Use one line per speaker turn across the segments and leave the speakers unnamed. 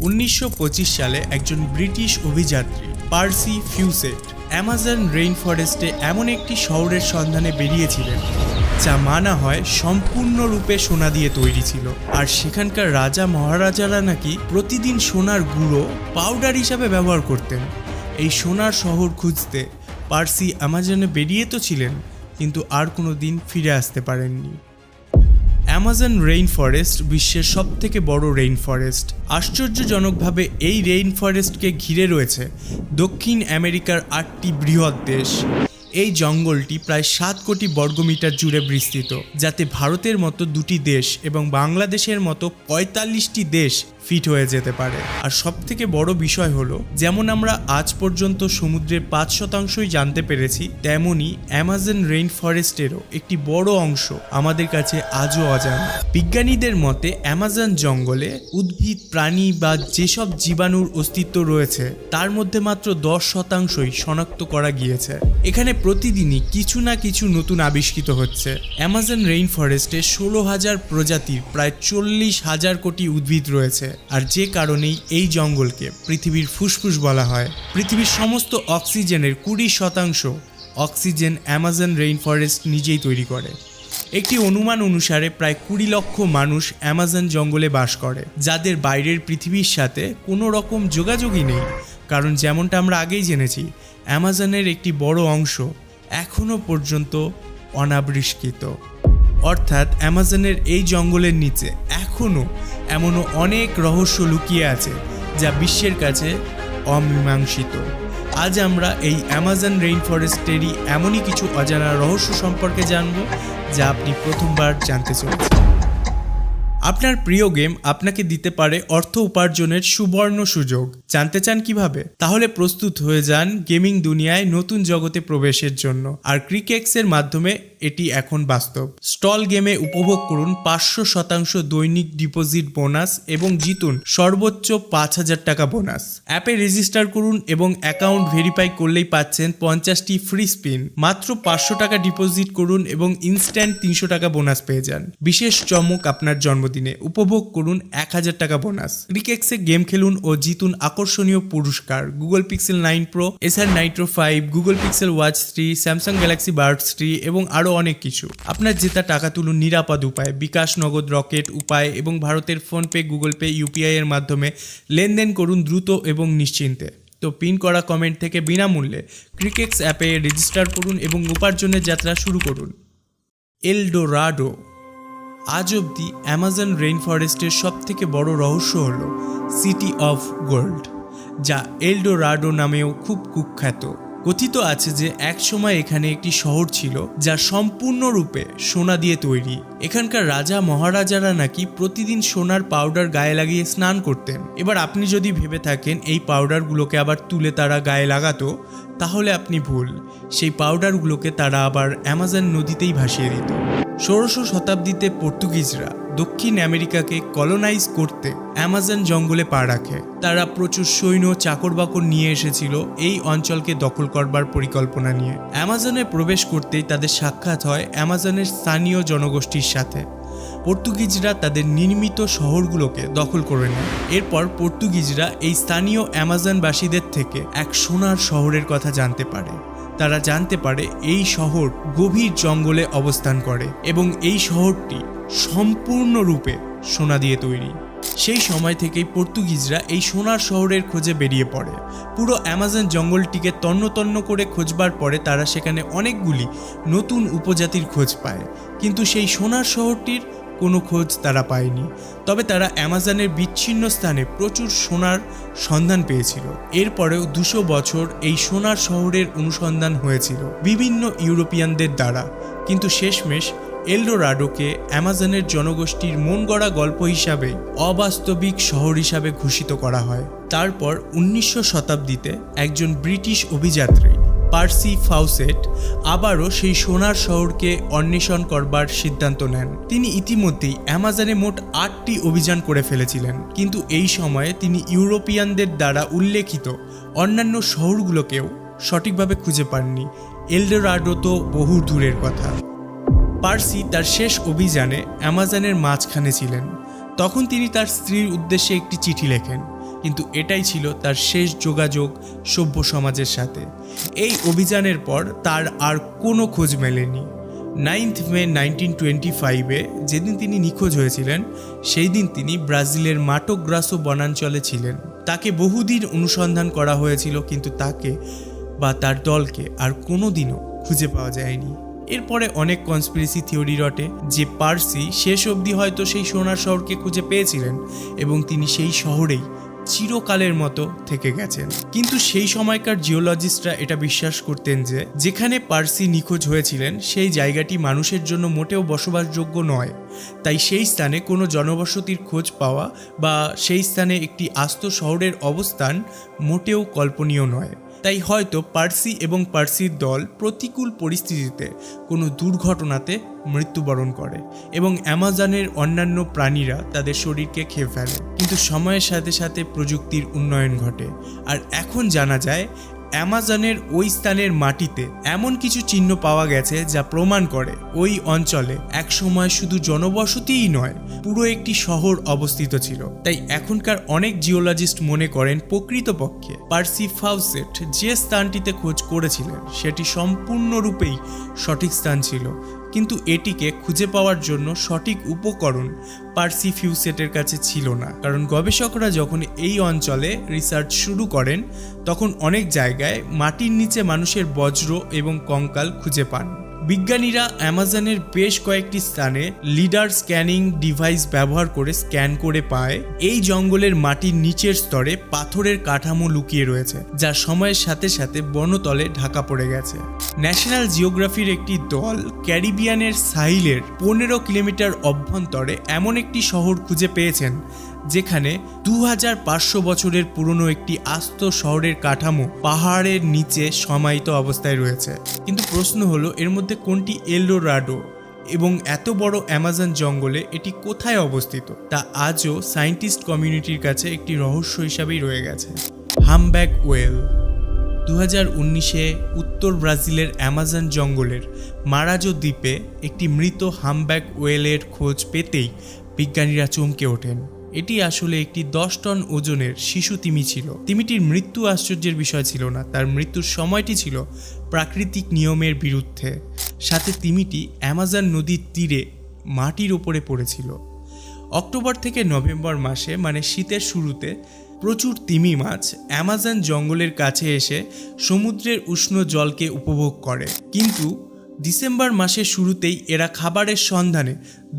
1925 সালে একজন British অভিযাত্রী Parsi ফিউসেট Amazon rain ফরেস্টে এমন একটি শহরের সন্ধানে বেরিয়েছিলেন যা মানা হয় সম্পূর্ণরূপে সোনা দিয়ে তৈরি ছিল। আর সেখানকার রাজা মহারাজারা নাকি প্রতিদিন সোনার গুঁড়ো পাউডার হিসাবে ব্যবহার করতেন। এই সোনার শহর খুঁজতে পার্সি অ্যামাজনে বেরিয়ে তো ছিলেন, কিন্তু আর কোনো দিন ফিরে আসতে পারেননি। অ্যামাজন রেইন ফরেস্ট বিশ্বের সবথেকে বড় রেইন ফরেস্ট। আশ্চর্যজনকভাবে এই রেইন ফরেস্টকে ঘিরে রয়েছে দক্ষিণ আমেরিকার 8টি বৃহৎ দেশ। এই জঙ্গলটি প্রায় 7 কোটি বর্গমিটার জুড়ে বিস্তৃত, যাতে ভারতের মতো 2টি দেশ এবং বাংলাদেশের মতো 45টি দেশ ফিট হয়ে যেতে পারে। আর সবথেকে বড় বিষয় হলো, যেমন আমরা আজ পর্যন্ত সমুদ্রের 5%ই জানতে পেরেছি, তেমনি অ্যামাজন রেইন ফরেস্টেরও একটি বড় অংশ আমাদের কাছে আজও অজানা। বিজ্ঞানীদের মতে অ্যামাজন জঙ্গলে উদ্ভিদ, প্রাণী বা যেসব জীবাণুর অস্তিত্ব রয়েছে তার মধ্যে মাত্র 10%ই শনাক্ত করা গিয়েছে। এখানে প্রতিদিনই কিছু না কিছু নতুন আবিষ্কৃত হচ্ছে। অ্যামাজন রেইন ফরেস্টে 16,000 প্রজাতির প্রায় 40,000 কোটি উদ্ভিদ রয়েছে। আর যে কারণেই এই জঙ্গলকে পৃথিবীর ফুসফুস বলা হয়। পৃথিবীর সমস্ত অক্সিজেনের 20% অক্সিজেন অ্যামাজন রেইন ফরেস্ট নিজেই তৈরি করে। একটি অনুমান অনুসারে প্রায় 20 লক্ষ মানুষ অ্যামাজন জঙ্গলে বাস করে, যাদের বাইরের পৃথিবীর সাথে কোনো রকম যোগাযোগই নেই। কারণ যেমনটা আমরা আগেই জেনেছি, অ্যামাজনের একটি বড় অংশ এখনও পর্যন্ত অনাবিষ্কৃত। অর্থাৎ অ্যামাজনের এই জঙ্গলের নিচে এখনও এমনও অনেক রহস্য লুকিয়ে আছে যা বিশ্বের কাছে অমীমাংসিত। আজ আমরা এই অ্যামাজন রেইন ফরেস্টেরই এমনই কিছু অজানা রহস্য সম্পর্কে জানব, যা আপনি প্রথমবার জানতে চলেছেন। আপনার প্রিয় গেম আপনাকে দিতে পারে অর্থ উপার্জনের সুবর্ণ সুযোগ। জানতে চান কিভাবে? তাহলে প্রস্তুত হয়ে যান গেমিং দুনিয়ায় নতুন জগতে প্রবেশের জন্য। আর ক্রিকেক্সের মাধ্যমে এটি এখন বাস্তব। স্টল গেমে উপভোগ করুন 500% দৈনিক ডিপোজিট বোনাস এবং জিতুন সর্বোচ্চ 5,000 টাকা বোনাস। অ্যাপে রেজিস্টার করুন এবং অ্যাকাউন্ট ভেরিফাই করলেই পাচ্ছেন 50টি ফ্রি স্পিন। মাত্র 500 টাকা ডিপোজিট করুন এবং ইনস্ট্যান্ট 300 টাকা বোনাস পেয়ে যান। বিশেষ চমক আপনার জন্মদিনে উপভোগ করুন 1000 টাকা বোনাস। ক্রিকেক্সে গেম খেলুন ও জিতুন আকর্ষণীয় পুরস্কার: গুগল পিক্সেল 9 প্রো, এসার Nitro 5, Google pixel watch 3, Samsung Galaxy Buds 3 এবং আরও অনেক কিছু। আপনার জেতা টাকা তুলুন নিরাপদ উপায়, বিকাশ, নগদ, রকেট উপায় এবং ভারতের ফোনপে, গুগল পে, ইউপিআই এর মাধ্যমে লেনদেন করুন দ্রুত এবং নিশ্চিন্তে। তো পিন করা কমেন্ট থেকে বিনামূল্যে ক্রিকেক্স অ্যাপে রেজিস্টার করুন এবং উপার্জনের যাত্রা শুরু করুন। এলডোরাডো। আজ অবধি অ্যামাজন রেইন ফরেস্টের সবথেকে বড় রহস্য হল সিটি অফ গোল্ড, যা এলডোরাডো নামেও খুব কুখ্যাত। কথিত আছে যে একসময় এখানে একটি শহর ছিল যা সম্পূর্ণরূপে সোনা দিয়ে তৈরি। এখানকার রাজা মহারাজারা নাকি প্রতিদিন সোনার পাউডার গায়ে লাগিয়ে স্নান করতেন। এবার আপনি যদি ভেবে থাকেন এই পাউডারগুলোকে আবার তুলে তারা গায়ে লাগাতো, তাহলে আপনি ভুল। সেই পাউডারগুলোকে তারা আবার অ্যামাজন নদীতেই ভাসিয়ে দিত। 16শো শতাব্দীতে পর্তুগিজরা দক্ষিণ আমেরিকাকে কলোনাইজ করতে অ্যামাজন জঙ্গলে পা রাখে। তারা প্রচুর সৈন্য, চাকর-বাকর নিয়ে এসেছিল এই অঞ্চলকে দখল করবার পরিকল্পনা নিয়ে। অ্যামাজনে প্রবেশ করতেই তাদের সাক্ষাৎ হয় অ্যামাজনের স্থানীয় জনগোষ্ঠীর সাথে। পর্তুগিজরা তাদের নির্মিত শহরগুলোকে দখল করে নেয়। এরপর পর্তুগিজরা এই স্থানীয় অ্যামাজনবাসীদের থেকে এক সোনার শহরের কথা জানতে পারে। তারা জানতে পারে এই শহর গভীর জঙ্গলে অবস্থান করে এবং এই শহরটি সম্পূর্ণরূপে সোনা দিয়ে তৈরি। সেই সময় থেকেই পর্তুগিজরা এই সোনার শহরের খোঁজে বেরিয়ে পড়ে। পুরো অ্যামাজন জঙ্গলটিকে তন্ন তন্ন করে খোঁজবার পরে তারা সেখানে অনেকগুলি নতুন উপজাতির খোঁজ পায়, কিন্তু সেই সোনার শহরটির কোনো খোঁজ তারা পায়নি। তবে তারা অ্যামাজনের বিচ্ছিন্ন স্থানে প্রচুর সোনার সন্ধান পেয়েছিল। এরপরেও 200 বছর এই সোনার শহরের অনুসন্ধান হয়েছিল বিভিন্ন ইউরোপিয়ানদের দ্বারা, কিন্তু শেষমেশ এলডোরাডোকে অ্যামাজনের জনগোষ্ঠীর মন গড়া গল্প হিসাবে অবাস্তবিক শহর হিসাবে ঘোষিত করা হয়। তারপর 1900 শতাব্দীতে একজন ব্রিটিশ অভিযাত্রী পার্সি ফাউসেট আবারও সেই সোনার শহরকে অন্বেষণ করবার সিদ্ধান্ত নেন। তিনি ইতিমধ্যেই অ্যামাজনে মোট 8টি অভিযান করে ফেলেছিলেন, কিন্তু এই সময়ে তিনি ইউরোপিয়ানদের দ্বারা উল্লেখিত অন্যান্য শহরগুলোকেও সঠিকভাবে খুঁজে পাননি। এলডোরাডো তো বহু দূরের কথা। পার্সি তার শেষ অভিযানে অ্যামাজনের মাঝখানে ছিলেন। তখন তিনি তার স্ত্রীর উদ্দেশ্যে একটি চিঠি লেখেন। কিন্তু এটাই ছিল তার শেষ যোগাযোগ সভ্য সমাজের সাথে। এই অভিযানের পর তার আর কোনো খোঁজ মেলেনি। 9 মে 1925-এ যেদিন তিনি নিখোঁজ হয়েছিলেন, সেই দিন তিনি ব্রাজিলের মাটো গ্রাসো বনাঞ্চলে ছিলেন। তাকে বহুদিন অনুসন্ধান করা হয়েছিল, কিন্তু তাকে বা তার দলকে আর কোনো দিনও খুঁজে পাওয়া যায়নি। এরপরে অনেক কনস্পিরেসি থিওরি রটে যে পার্সি শেষ অবধি হয়তো সেই সোনার শহরকে খুঁজে পেয়েছিলেন এবং তিনি সেই শহরেই চিরকালের মতো থেকে গেছেন। কিন্তু সেই সময়কার জিওলজিস্টরা এটা বিশ্বাস করতেন যে যেখানে পার্সি নিখোঁজ হয়েছিলেন সেই জায়গাটি মানুষের জন্য মোটেও বসবাসযোগ্য নয়। তাই সেই স্থানে কোনো জনবসতির খোঁজ পাওয়া বা সেই স্থানে একটি আস্ত শহরের অবস্থান মোটেও কল্পনীয় নয়। তাই হয়তো পার্সি এবং পার্সির দল প্রতিকূল পরিস্থিতিতে কোনো দুর্ঘটনাতে মৃত্যুবরণ করে এবং অ্যামাজনের অন্যান্য প্রাণীরা তাদের শরীরকে খেয়ে ফেলে। কিন্তু সময়ের সাথে সাথে প্রযুক্তির উন্নয়ন ঘটে, আর এখন জানা যায় অ্যামাজনের ওই স্থানের মাটিতে এমন কিছু চিহ্ন পাওয়া গেছে যা প্রমাণ করে ওই অঞ্চলে একসময় শুধু জনবসতিই নয়, পুরো একটি শহর অবস্থিত ছিল। তাই এখনকার অনেক জিওলজিস্ট মনে করেন প্রকৃতপক্ষে পার্সি ফাউসেট যে স্থানটিতে খোঁজ করেছিলেন সেটি সম্পূর্ণরূপেই সঠিক স্থান ছিল, কিন্তু এটিকে খুঁজে পাওয়ার জন্য সঠিক উপকরণ পার্সি ফিউসেটের কাছে ছিল না। কারণ গবেষকরা যখন এই অঞ্চলে রিসার্চ শুরু করেন তখন অনেক জায়গায় মাটির নিচে মানুষের বজ্র এবং কঙ্কাল খুঁজে পান। বিজ্ঞানীরা অ্যামাজনের বেশ কয়েকটি স্থানে লিডার স্ক্যানিং ডিভাইস ব্যবহার করে স্ক্যান করে পায় এই জঙ্গলের মাটির নিচের স্তরে পাথরের কাঠামো লুকিয়ে রয়েছে, যা সময়ের সাথে সাথে বনতলে ঢাকা পড়ে গেছে। ন্যাশনাল জিওগ্রাফির একটি দল ক্যারিবিয়ানের সাহিলের 15 কিলোমিটার অভ্যন্তরে এমন একটি শহর খুঁজে পেয়েছেন যেখানে 2500 বছরের পুরনো একটি আস্ত শহরের কাঠামো পাহাড়ের নিচে সমাহিত অবস্থায় রয়েছে। কিন্তু প্রশ্ন হলো, এর মধ্যে কোনটি এলডোরাডো এবং এত বড় অ্যামাজন জঙ্গলে এটি কোথায় অবস্থিত তা আজও সায়েন্টিস্ট কমিউনিটির কাছে একটি রহস্য হিসাবেই রয়ে গেছে। হামব্যাক ওয়েল 2019-এ উত্তর ব্রাজিলের অ্যামাজন জঙ্গলের মারাজো দ্বীপে একটি মৃত হামব্যাক ওয়েলের খোঁজ পেতেই বিজ্ঞানীরা চমকে ওঠেন। এটি আসলে একটি 10 টন ওজনের শিশু তিমি ছিল। তিমিটির মৃত্যু আশ্চর্যের বিষয় ছিল না, তার মৃত্যুর সময়টি ছিল প্রাকৃতিক নিয়মের বিরুদ্ধে। সাথে তিমিটি অ্যামাজন নদীর তীরে মাটির ওপরে পড়েছিল। অক্টোবর থেকে নভেম্বর মাসে, মানে শীতের শুরুতে, প্রচুর তিমি মাছ অ্যামাজন জঙ্গলের কাছে এসে সমুদ্রের উষ্ণ জলকে উপভোগ করে। কিন্তু ডিসেম্বর মাসের শুরুতেই এরা খাবারের সন্ধানে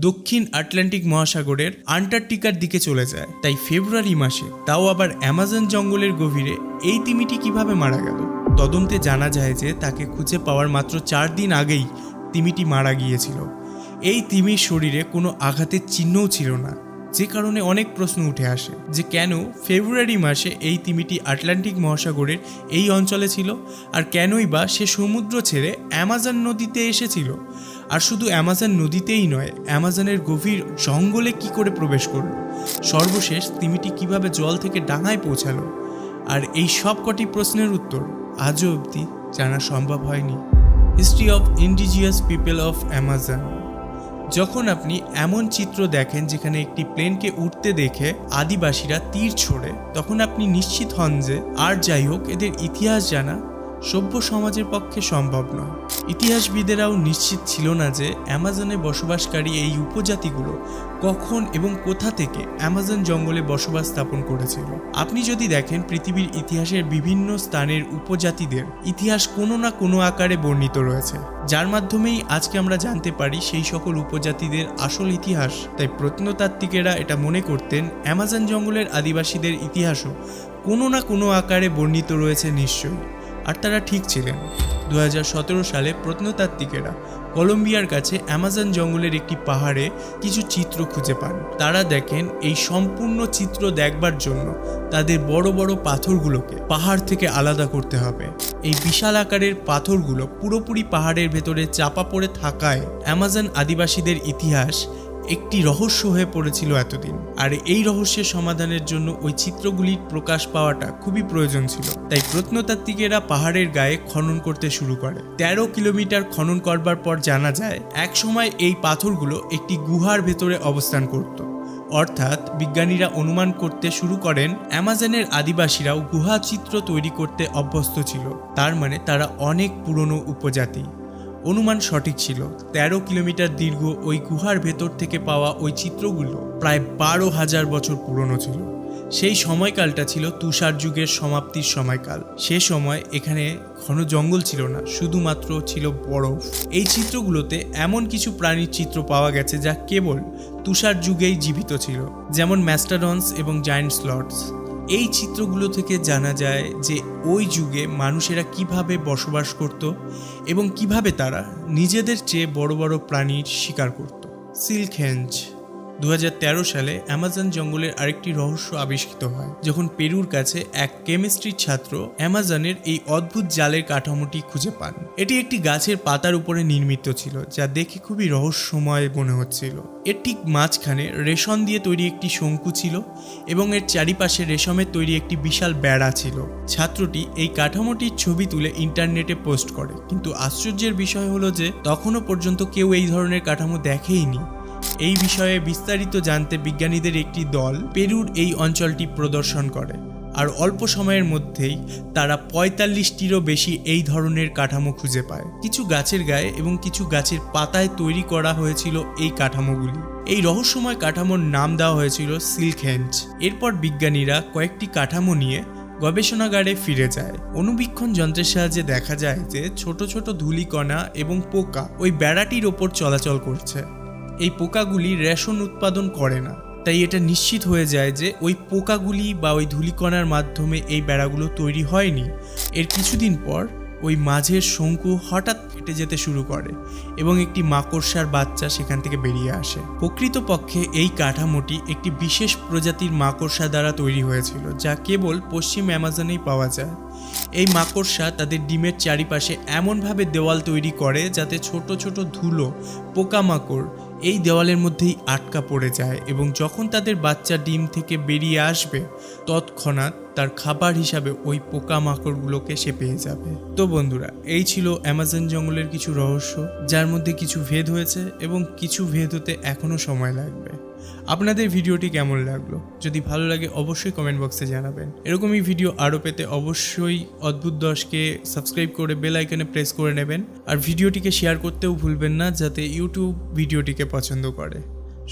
দক্ষিণ আটলান্টিক মহাসাগরের আন্টার্কটিকার দিকে চলে যায়। তাই ফেব্রুয়ারি মাসে, তাও আবার অ্যামাজন জঙ্গলের গভীরে, এই তিমিটি কিভাবে মারা গেল? তদন্তে জানা যায় যে তাকে খুঁজে পাওয়ার মাত্র 4 দিন আগেই তিমিটি মারা গিয়েছিল। এই তিমির শরীরে কোনো আঘাতের চিহ্নও ছিল না, যে কারণে অনেক প্রশ্ন উঠে আসে যে কেন ফেব্রুয়ারি মাসে এই তিমিটি আটলান্টিক মহাসাগরের এই অঞ্চলে ছিল, আর কেনই বা সে সমুদ্র ছেড়ে অ্যামাজন নদীতে এসেছিল। আর শুধু অ্যামাজন নদীতেই নয়, অ্যামাজনের গভীর জঙ্গলে কি করে প্রবেশ করলো, সর্বশেষ তিমিটি কিভাবে জল থেকে ডাঙায় পৌঁছালো, আর এই সব কটি প্রশ্নের উত্তর আজও অবধি জানা সম্ভব হয়নি। History of indigenous people of Amazon. যখন আপনি এমন চিত্র দেখেন যেখানে একটি প্লেনকে উঠতে দেখে আদিবাসীরা তীর ছোড়ে, তখন আপনি নিশ্চিত হন যে আর যাই হোক, এদের ইতিহাস জানা সভ্য সমাজের পক্ষে সম্ভব নয়। ইতিহাসবিদেরাও নিশ্চিত ছিল না যে অ্যামাজনে বসবাসকারী এই উপজাতিগুলো কখন এবং কোথা থেকে অ্যামাজন জঙ্গলে বসবাস স্থাপন করেছিল। আপনি যদি দেখেন পৃথিবীর ইতিহাসের বিভিন্ন স্থানের উপজাতিদের ইতিহাস কোনো না কোনো আকারে বর্ণিত রয়েছে, যার মাধ্যমেই আজকে আমরা জানতে পারি সেই সকল উপজাতিদের আসল ইতিহাস। তাই প্রত্নতাত্ত্বিকেরা এটা মনে করতেন অ্যামাজন জঙ্গলের আদিবাসীদের ইতিহাসও কোনো না কোনো আকারে বর্ণিত রয়েছে নিশ্চয়ই, আর তারা ঠিক ছিলেন। 2017 সালে প্রত্নতাত্ত্বিকেরা কলম্বিয়ার কাছে অ্যামাজন জঙ্গলের একটি পাহাড়ে কিছু চিত্র খুঁজে পান। তারা দেখেন এই সম্পূর্ণ চিত্র দেখবার জন্য তাদের বড় বড় পাথরগুলোকে পাহাড় থেকে আলাদা করতে হবে। এই বিশাল আকারের পাথরগুলো পুরোপুরি পাহাড়ের ভেতরে চাপা পড়ে থাকায় অ্যামাজন আদিবাসীদের ইতিহাস একটি রহস্য হয়ে পড়েছিল এতদিন। আর এই রহস্যের সমাধানের জন্য ওই চিত্রগুলির প্রকাশ পাওয়াটা খুবই প্রয়োজন ছিল। তাই প্রত্নতাত্ত্বিকেরা পাহাড়ের গায়ে খনন করতে শুরু করে। 13 কিলোমিটার খনন করবার পর জানা যায় একসময় এই পাথরগুলো একটি গুহার ভেতরে অবস্থান করত। অর্থাৎ বিজ্ঞানীরা অনুমান করতে শুরু করেন অ্যামাজনের আদিবাসীরাও গুহা চিত্র তৈরি করতে অভ্যস্ত ছিল, তার মানে তারা অনেক পুরনো উপজাতি। অনুমান সঠিক ছিল। 13 কিলোমিটার দীর্ঘ ওই গুহার ভেতর থেকে পাওয়া ওই চিত্রগুলো প্রায় 12,000 বছর পুরনো ছিল। সেই সময়কালটা ছিল তুষার যুগের সমাপ্তির সময়কাল। সে সময় এখানে ঘন জঙ্গল ছিল না, শুধুমাত্র ছিল বরফ। এই চিত্রগুলোতে এমন কিছু প্রাণীর চিত্র পাওয়া গেছে যা কেবল তুষার যুগেই জীবিত ছিল, যেমন ম্যাস্টাডন্স এবং জায়ান্ট স্লথস। এই চিত্রগুলো থেকে জানা যায় যে ওই যুগে মানুষেরা কিভাবে বসবাস করত এবং কিভাবে তারা নিজেদের চেয়ে বড় বড় প্রাণীর শিকার করত। সিল্কহেঞ্জ। 2013 সালে অ্যামাজন জঙ্গলের আরেকটি রহস্য আবিষ্কৃত হয়, যখন পেরুর কাছে এক কেমিস্ট্রির ছাত্র অ্যামাজনের এই অদ্ভুত জালের কাঠামোটি খুঁজে পান। এটি একটি গাছের পাতার উপরে নির্মিত ছিল, যা দেখে খুবই রহস্যময় মনে হচ্ছিল। এর ঠিক মাঝখানে রেশম দিয়ে তৈরি একটি শঙ্কু ছিল এবং এর চারিপাশে রেশমের তৈরি একটি বিশাল বেড়া ছিল। ছাত্রটি এই কাঠামোটির ছবি তুলে ইন্টারনেটে পোস্ট করে, কিন্তু আশ্চর্যের বিষয় হলো যে তখনও পর্যন্ত কেউ এই ধরনের কাঠামো দেখেইনি। এই বিষয়ে বিস্তারিত জানতে বিজ্ঞানীদের একটি দল পেরুর এই অঞ্চলটি প্রদর্শন করে, আর অল্প সময়ের মধ্যেই তারা 45টিরও বেশি এই ধরনের কাঠামো খুঁজে পায়। কিছু গাছের গায়ে এবং কিছু গাছের পাতায় তৈরি করা হয়েছিল এই কাঠামোগুলি। এই রহস্যময় কাঠামোর নাম দেওয়া হয়েছিল সিল্কহেঞ্জ। এরপর বিজ্ঞানীরা কয়েকটি কাঠামো নিয়ে গবেষণাগারে ফিরে যায়। অণুবীক্ষণ যন্ত্রের সাহায্যে দেখা যায় যে ছোট ছোট ধূলিকণা এবং পোকা ওই বেড়াটির ওপর চলাচল করছে। এই পোকাগুলি রেশম উৎপাদন করে না, তাই এটা নিশ্চিত হয়ে যায় যে ওই পোকাগুলি বা ওই ধূলিকণার মাধ্যমে এই বেড়াগুলো তৈরি হয়নি। এর কিছুদিন পর ওই মাঝের শঙ্কু হঠাৎ ফেটে যেতে শুরু করে এবং একটি মাকড়সার বাচ্চা সেখান থেকে বেরিয়ে আসে। প্রকৃতপক্ষে এই কাঠামোটি একটি বিশেষ প্রজাতির মাকড়সা দ্বারা তৈরি হয়েছিল, যা কেবল পশ্চিম অ্যামাজনেই পাওয়া যায়। এই মাকড়সা তাদের ডিমের চারিপাশে এমনভাবে দেওয়াল তৈরি করে যাতে ছোট ছোট ধুলো পোকামাকড় এই দেওয়ালের মধ্যেই আটকা পড়ে যায়, এবং যখন তাদের বাচ্চা ডিম থেকে বেরিয়ে আসবে তৎক্ষণাৎ তার খাবার হিসাবে ওই পোকামাকড়গুলোকে সে পেয়ে যাবে। তো বন্ধুরা, এই ছিল অ্যামাজন জঙ্গলের কিছু রহস্য, যার মধ্যে কিছু ভেদ হয়েছে এবং কিছু ভেদ হতে এখনও সময় লাগবে। আপনাদের ভিডিওটি কেমন লাগলো? যদি ভালো লাগে অবশ্যই কমেন্ট বক্সে জানাবেন। এরকমই ভিডিও আরও পেতে অবশ্যই অদ্ভুত 10কে সাবস্ক্রাইব করে বেল আইকনে প্রেস করে নেবেন, আর ভিডিওটিকে শেয়ার করতেও ভুলবেন না, যাতে ইউটিউব ভিডিওটিকে পছন্দ করে।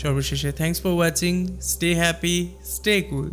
সর্বশেষে thanks for watching, stay happy, stay cool.